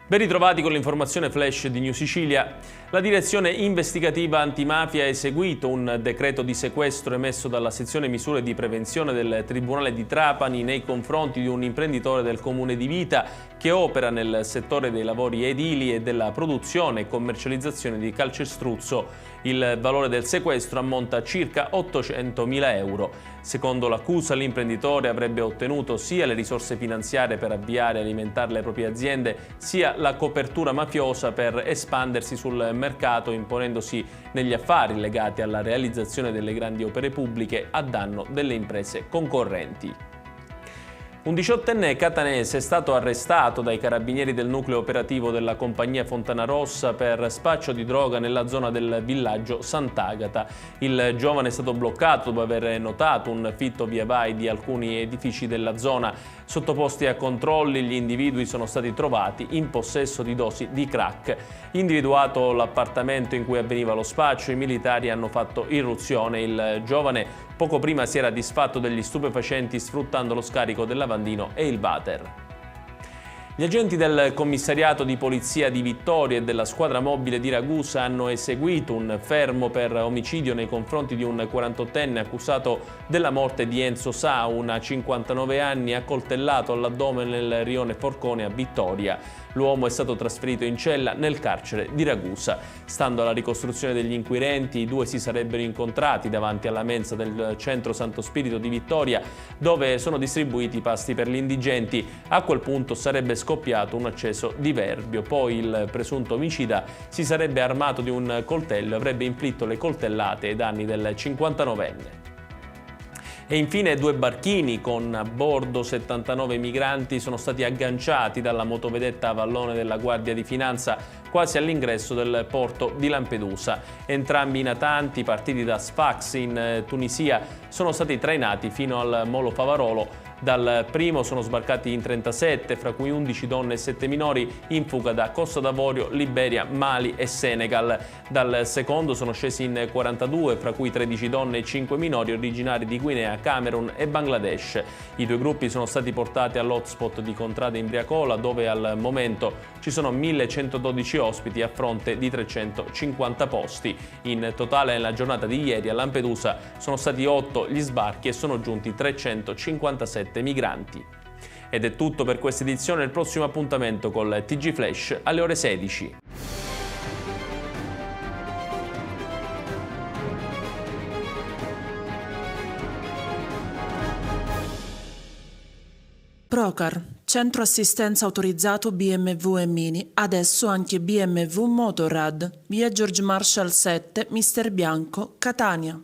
Ben ritrovati con l'informazione flash di New Sicilia. La direzione investigativa antimafia ha eseguito un decreto di sequestro emesso dalla sezione misure di prevenzione del Tribunale di Trapani nei confronti di un imprenditore del comune di Vita che opera nel settore dei lavori edili e della produzione e commercializzazione di calcestruzzo. Il valore del sequestro ammonta a circa 800.000 euro. Secondo l'accusa, l'imprenditore avrebbe ottenuto sia le risorse finanziarie per avviare e alimentare le proprie aziende, sia la copertura mafiosa per espandersi sul mercato, imponendosi negli affari legati alla realizzazione delle grandi opere pubbliche a danno delle imprese concorrenti. Un 18enne catanese è stato arrestato dai carabinieri del nucleo operativo della compagnia Fontana Rossa per spaccio di droga nella zona del villaggio Sant'Agata. Il giovane è stato bloccato dopo aver notato un fitto via vai di alcuni edifici della zona. Sottoposti a controlli, gli individui sono stati trovati in possesso di dosi di crack. Individuato l'appartamento in cui avveniva lo spaccio, i militari hanno fatto irruzione. Il giovane poco prima si era disfatto degli stupefacenti sfruttando lo scarico del lavandino e il water. Gli agenti del commissariato di polizia di Vittoria e della squadra mobile di Ragusa hanno eseguito un fermo per omicidio nei confronti di un 48enne accusato della morte di Enzo Sa, una 59 anni, accoltellato all'addome nel rione Forcone a Vittoria. L'uomo è stato trasferito in cella nel carcere di Ragusa. Stando alla ricostruzione degli inquirenti, i due si sarebbero incontrati davanti alla mensa del centro Santo Spirito di Vittoria, dove sono distribuiti i pasti per gli indigenti. A quel punto sarebbe scoppiato un acceso diverbio. Poi il presunto omicida si sarebbe armato di un coltello e avrebbe inflitto le coltellate ai danni del 59enne. E infine 2 barchini con a bordo 79 migranti sono stati agganciati dalla motovedetta Vallone della Guardia di Finanza quasi all'ingresso del porto di Lampedusa. Entrambi i natanti, partiti da Sfax in Tunisia, sono stati trainati fino al molo Favarolo. Dal primo sono sbarcati in 37, fra cui 11 donne e 7 minori, in fuga da Costa d'Avorio, Liberia, Mali e Senegal. Dal secondo sono scesi in 42, fra cui 13 donne e 5 minori originari di Guinea, Camerun e Bangladesh. I 2 gruppi sono stati portati all'hotspot di Contrada Imbriacola, dove al momento ci sono 1112 ospiti a fronte di 350 posti. In totale nella giornata di ieri a Lampedusa sono stati 8 gli sbarchi e sono giunti 357 migranti. Ed è tutto per questa edizione. Il prossimo appuntamento col TG Flash alle ore 16. Procar, centro assistenza autorizzato BMW e Mini, adesso anche BMW Motorrad, via George Marshall 7, Mister Bianco, Catania.